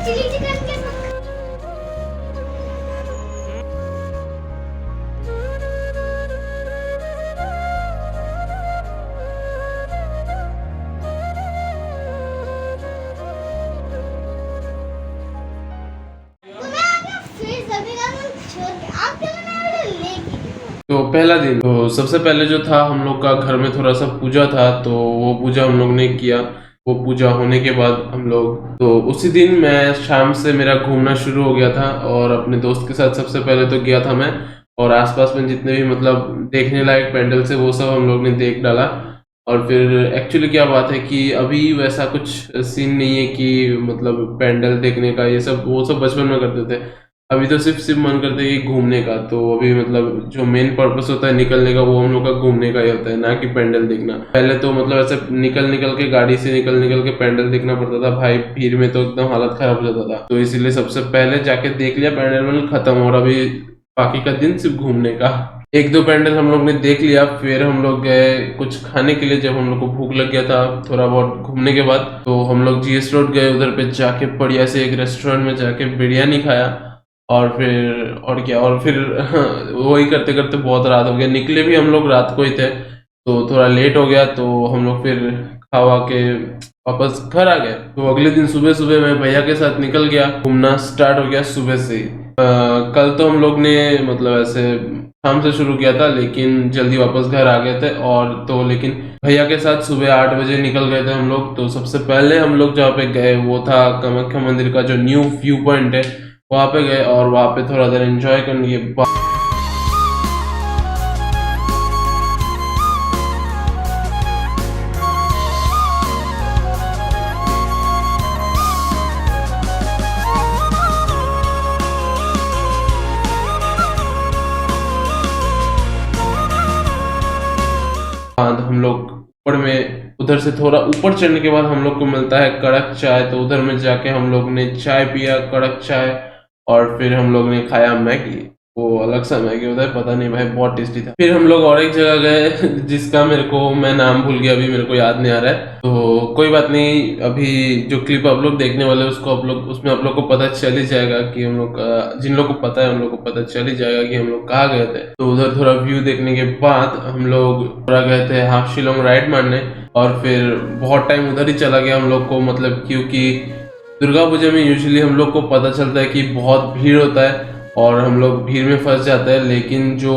Chilli chicken के तो पहला दिन तो सबसे पहले जो था हम लोग का घर में थोड़ा सा पूजा था, तो वो पूजा हम लोग ने किया। वो पूजा होने के बाद हम लोग तो उसी दिन मैं शाम से मेरा घूमना शुरू हो गया था, और अपने दोस्त के साथ सबसे पहले तो गया था मैं, और आसपास में जितने भी मतलब देखने लायक पेंडल से वो सब हम लोग ने देख डाला। और फिर एक्चुअली क्या बात है कि अभी वैसा कुछ सीन नहीं है कि मतलब पेंडल देखने का, ये सब वो सब बचपन में करते थे। अभी तो सिर्फ मन करते है कि घूमने का। तो अभी मतलब जो मेन पर्पस होता है निकलने का, वो हम लोग का घूमने का ही होता है, ना कि पेंडल देखना। पहले तो मतलब ऐसे निकल के गाड़ी से निकल के पेंडल देखना पड़ता था भाई, भीड़ में तो एकदम हालत खराब हो जाता था। तो इसीलिए सबसे पहले जाके देख लिया, पेंडल खत्म, और अभी बाकी का दिन सिर्फ घूमने का। एक दो पेंडल हम लोग ने देख लिया, फिर हम लोग गए कुछ खाने के लिए। जब हम लोग को भूख लग गया था थोड़ा बहुत घूमने के बाद, तो हम लोग जीएस रोड गए। उधर पे जाके बढ़िया से एक रेस्टोरेंट में जाके बिरयानी खाया, और फिर और क्या, और फिर वही करते करते बहुत रात हो गया। निकले भी हम लोग रात को ही थे, तो थोड़ा लेट हो गया। तो हम लोग फिर खावा के वापस घर आ गए। तो अगले दिन सुबह सुबह मैं भैया के साथ निकल गया, घूमना स्टार्ट हो गया सुबह से ही। कल तो हम लोग ने मतलब ऐसे शाम से शुरू किया था, लेकिन जल्दी वापस घर आ गए थे। और तो लेकिन भैया के साथ सुबह 8 बजे निकल गए थे हम लोग। तो सबसे पहले हम लोग जहाँ पे गए वो था कामाख्या मंदिर का जो न्यू व्यू पॉइंट है, वहाँ पे गए, और वहाँ पे थोड़ा देर एंजॉय करने के बाद हम लोग ऊपर में, उधर से थोड़ा ऊपर चढ़ने के बाद हम लोग को मिलता है कड़क चाय। तो उधर में जाके हम लोग ने चाय पिया, कड़क चाय, और फिर हम लोग ने खाया मैगी। वो अलग सा मैगी होता है, पता नहीं भाई, बहुत टेस्टी था। फिर हम लोग और एक जगह गए जिसका मेरे को मैं नाम भूल गया, अभी मेरे को याद नहीं आ रहा है। तो कोई बात नहीं, अभी जो क्लिप आप लोग देखने वाले हैं उसको आप लोग, उसमें आप लोग को पता चल ही जाएगा कि हम लोग, जिन लोग को पता है उन लोग को पता चल ही जाएगा कि हम लोग कहाँ गए थे। तो उधर थोड़ा व्यू देखने के बाद हम लोग थोड़ा गए थे हाफ शिलोंग राइड मारने, और फिर बहुत टाइम उधर ही चला गया हम लोग को, मतलब क्योंकि दुर्गा पूजा में यूजुअली हम लोग को पता चलता है कि बहुत भीड़ होता है और हम लोग भीड़ में फंस जाते हैं। लेकिन जो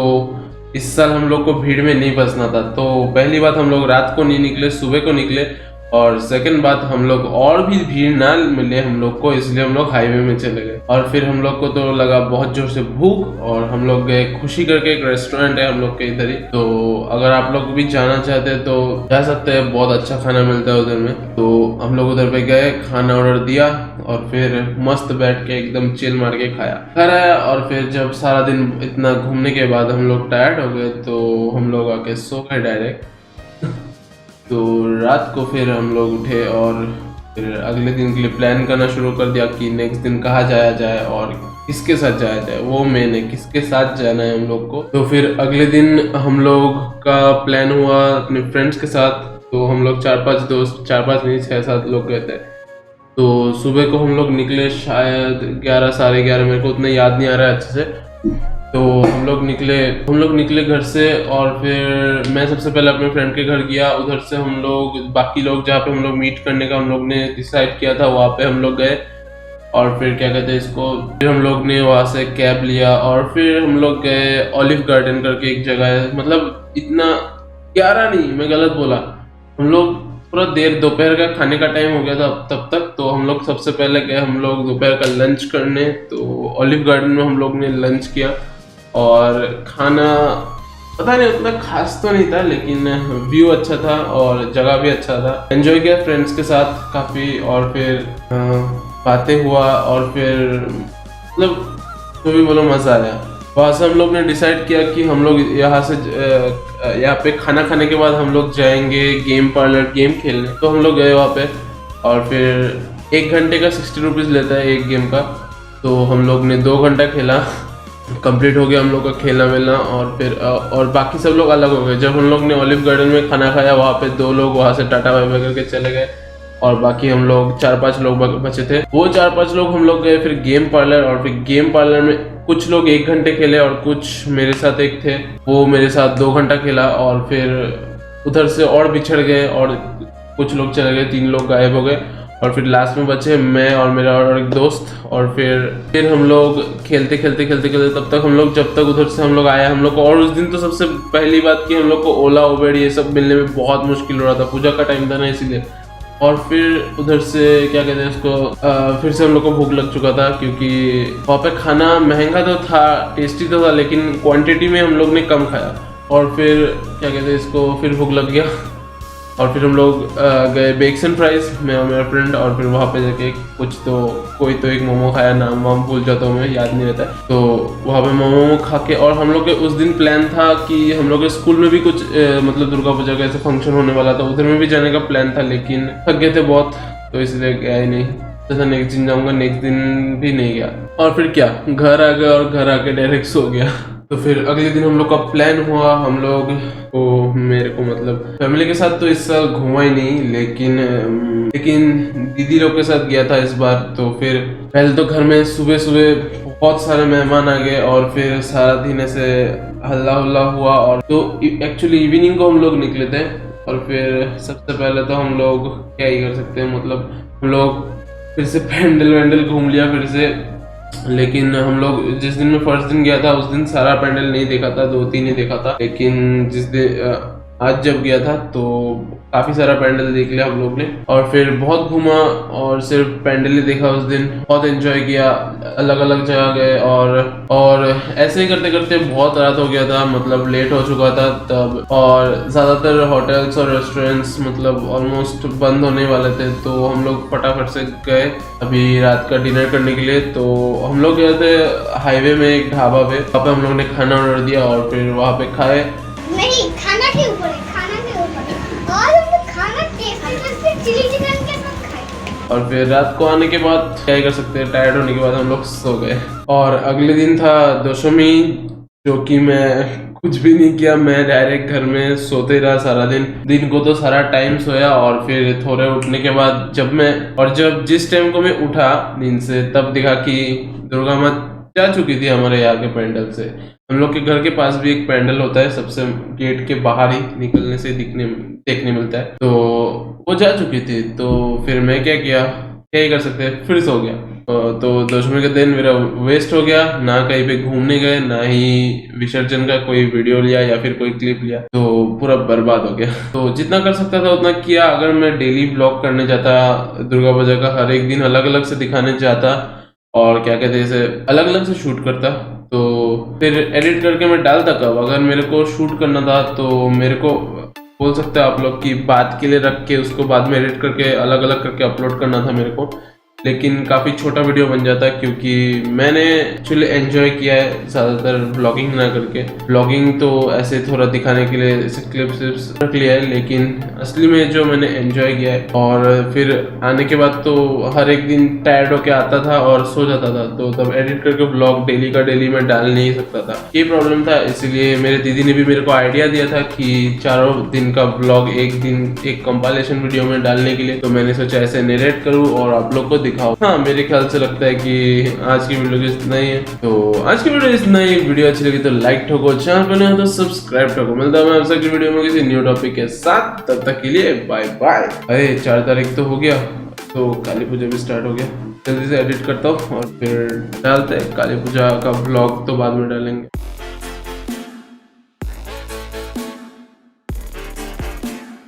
इस साल हम लोग को भीड़ में नहीं फंसना था, तो पहली बात हम लोग रात को नहीं निकले, सुबह को निकले। और सेकंड बात, हम लोग और भी भीड़ ना मिले हम लोग को, इसलिए हम लोग हाईवे में चले गए। और फिर हम लोग को तो लगा बहुत जोर से भूख, और हम लोग गए खुशी करके, एक रेस्टोरेंट है हम लोग के इधर ही। तो अगर आप लोग भी जाना चाहते हैं तो जा सकते हैं, बहुत अच्छा खाना मिलता है उधर में। तो हम लोग उधर पे गए, खाना ऑर्डर दिया, और फिर मस्त बैठ के एकदम चिल मार के खाया घर आया। और फिर जब सारा दिन इतना घूमने के बाद हम लोग टायर्ड हो गए, तो हम लोग आके सो गए डायरेक्ट। तो रात को फिर हम लोग उठे, और फिर अगले दिन के लिए प्लान करना शुरू कर दिया कि नेक्स्ट दिन कहाँ जाया जाए और किसके साथ जाया जाए। वो मेन है, किसके साथ जाना है हम लोग को। तो फिर अगले दिन हम लोग का प्लान हुआ अपने फ्रेंड्स के साथ। तो हम लोग 4-5 दोस्त, 4-5 नहीं 6-7 लोग गए थे। तो सुबह को हम लोग निकले शायद 11 साढ़े 11, मेरे को उतना याद नहीं आ रहा है अच्छे से। तो हम लोग निकले घर से, और फिर मैं सबसे पहले अपने फ्रेंड के घर गया। उधर से हम लोग बाकी लोग जहाँ पे हम लोग मीट करने का हम लोग ने डिसाइड किया था, वहाँ पे हम लोग गए। और फिर क्या कहते हैं इसको, फिर हम लोग ने वहाँ से कैब लिया, और फिर हम लोग गए ऑलिव गार्डन करके एक जगह है। मतलब इतना 11 नहीं, मैं गलत बोला, हम लोग पूरा देर दोपहर का खाने का टाइम हो गया था तब तक। तो हम लोग सबसे पहले गए हम लोग दोपहर का लंच करने। तो ऑलिव गार्डन में हम लोग ने लंच किया, और खाना पता नहीं उतना खास तो नहीं था, लेकिन व्यू अच्छा था और जगह भी अच्छा था। एंजॉय किया फ्रेंड्स के साथ काफ़ी, और फिर बातें हुआ, और फिर मतलब जो भी बोलो मज़ा आया। वहाँ से हम लोग ने डिसाइड किया कि हम लोग यहाँ से यहाँ पे खाना खाने के बाद हम लोग जाएंगे गेम पार्लर, गेम खेलने। तो हम लोग गए वहाँ पे, और फिर 1 घंटे का 60 रुपीज़ लेता है एक गेम का। तो हम लोग ने 2 घंटा खेला, कंप्लीट हो गया हम लोग का खेलना मिलना। और फिर और बाकी सब लोग अलग हो गए। जब हम लोग ने ऑलिव गार्डन में खाना खाया, वहाँ पे 2 लोग वहाँ से टाटा बाय बाय करके चले गए, और बाकी हम लोग 4-5 लोग बचे थे। वो 4-5 लोग हम लोग गए फिर गेम पार्लर, और फिर गेम पार्लर में कुछ लोग 1 घंटे खेले और कुछ मेरे साथ एक थे, वो मेरे साथ 2 घंटा खेला, और फिर उधर से और बिछड़ गए और कुछ लोग चले गए, 3 लोग गायब हो गए, और फिर लास्ट में बचे मैं और मेरा और एक दोस्त। और फिर हम लोग खेलते तब तक हम लोग, जब तक उधर से हम लोग आए हम लोग को, और उस दिन तो सबसे पहली बात कि हम लोग को ओला उबेर ये सब मिलने में बहुत मुश्किल हो रहा था, पूजा का टाइम था ना इसीलिए। और फिर उधर से क्या कहते हैं उसको, फिर से हम लोग को भूख लग चुका था, क्योंकि वहाँ पे खाना महंगा तो था, टेस्टी तो था, लेकिन क्वांटिटी में हम लोग ने कम खाया। और फिर क्या कहते हैं इसको, फिर भूख लग गया, और फिर हम लोग गए बेक्स एंड फ्राइज, मैं और मेरा फ्रेंड, और फिर वहाँ पे जाके कोई तो एक मोमो खाया, नाम वाम भूल जाता हूँ मैं, याद नहीं रहता है। तो वहाँ पे मोमो खा के, और हम लोग के उस दिन प्लान था कि हम लोग के स्कूल में भी कुछ मतलब दुर्गा पूजा का ऐसा फंक्शन होने वाला था, उधर में भी जाने का प्लान था, लेकिन थक गए थे बहुत, तो इसलिए गया ही नहीं। जैसा नेक्स्ट दिन जाऊँगा, नेक्स्ट दिन भी नहीं गया। और फिर क्या, घर आ गया, और घर आके डायरेक्ट सो गया। तो फिर अगले दिन हम लोग का प्लान हुआ, हम लोग को, मेरे को मतलब फैमिली के साथ तो इस साल घूमा ही नहीं, लेकिन दीदी लोग के साथ गया था इस बार। तो फिर पहले तो घर में सुबह बहुत सारे मेहमान आ गए, और फिर सारा दिन ऐसे हल्ला हुल्ला हुआ, और तो एक्चुअली इवनिंग को हम लोग निकले थे। और फिर सबसे पहले तो हम लोग क्या ही कर सकते हैं, मतलब हम लोग फिर से पैंडल वैंडल घूम लिया फिर से, लेकिन हम लोग जिस दिन में फर्स्ट दिन गया था उस दिन सारा पैंडल नहीं देखा था, 2-3 ही देखा था। लेकिन जिस दिन आज जब गया था तो काफी सारा पैंडल देख लिया हम लोग ने, और फिर बहुत घूमा, और सिर्फ पैंडल ही देखा उस दिन। बहुत एंजॉय किया, अलग अलग जगह गए, और ऐसे ही करते करते बहुत रात हो गया था, मतलब लेट हो चुका था तब, और ज्यादातर होटल्स और रेस्टोरेंट्स मतलब ऑलमोस्ट बंद होने वाले थे। तो हम लोग फटाफट से गए अभी रात का डिनर करने के लिए। तो हम लोग गए थे हाईवे में एक ढाबा पे, वहाँ पे हम लोग ने खाना ऑर्डर दिया, और फिर वहाँ पे खाए। नहीं, खाना के ऊपर है, खाना के ऊपर, और हम लोग खाना टेस्टी चिली चिकन के साथ खाए। और फिर रात को आने के बाद क्या कर सकते हैं, टायर्ड होने के बाद हम लोग सो गए। और अगले दिन था दशमी, जो कि मैं कुछ भी नहीं किया, मैं डायरेक्ट घर में सोते रहा सारा दिन को तो सारा टाइम सोया। और फिर थोड़े उठने के बाद जब जिस टाइम को मैं उठा नींद से, तब देखा कि दुर्गा माँ जा चुकी थी हमारे यहाँ के पैंडल से। हम लोग के घर के पास भी एक पैंडल होता है, सबसे गेट के बाहर ही निकलने से देखने मिलता है, तो वो जा चुकी थी। तो फिर मैं क्या ही कर सकते हैं, फिर सो गया। तो दशमी का दिन मेरा वेस्ट हो गया, ना कहीं पे घूमने गए, ना ही विसर्जन का कोई वीडियो लिया या फिर कोई क्लिप लिया, तो पूरा बर्बाद हो गया। तो जितना कर सकता था उतना किया। अगर मैं डेली ब्लॉग करने जाता, दुर्गा पूजा का हर एक दिन अलग अलग से दिखाने जाता, और क्या कहते हैं इसे अलग अलग से शूट करता, तो फिर एडिट करके मैं डालता कब। अगर मेरे को शूट करना था तो मेरे को बोल सकते हैं आप लोग की बात के लिए रख के उसको बाद में एडिट करके अलग अलग करके अपलोड करना था मेरे को, लेकिन काफ़ी छोटा वीडियो बन जाता है, क्योंकि मैंने एक्चुअली एंजॉय किया है ज़्यादातर ब्लॉगिंग ना करके। ब्लॉगिंग तो ऐसे थोड़ा दिखाने के लिए ऐसे क्लिप्स रख लिया है, लेकिन असली में जो मैंने एंजॉय किया है। और फिर आने के बाद तो हर एक दिन टायर्ड होके आता था और सो जाता था, तो तब एडिट करके ब्लॉग डेली का डेली मैं डाल नहीं सकता था, ये प्रॉब्लम था। इसीलिए मेरे दीदी ने भी मेरे को आइडिया दिया था कि 4 दिन का ब्लॉग एक दिन एक कंपाइलेशन वीडियो में डालने के लिए, तो मैंने सोचा ऐसे नरेट करूँ और आप लोग को दिखाऊं। हाँ, मेरे ख्याल से लगता है कि आज की वीडियो इतना ही है। तो आज की वीडियो इतना ही। वीडियो अच्छी लगी तो लाइक ठोको, चैनल पर नए हो तो सब्सक्राइब ठोको। मिलता है मैं आपसे अगली वीडियो में किसी न्यू टॉपिक के साथ, तब तक के लिए बाय बाय। अरे 4 तारीख तो हो गया, तो काली पूजा भी स्टार्ट हो गया। जल्दी से एडिट करता हूँ और फिर डालते हैं। काली पूजा का ब्लॉग तो बाद में डालेंगे।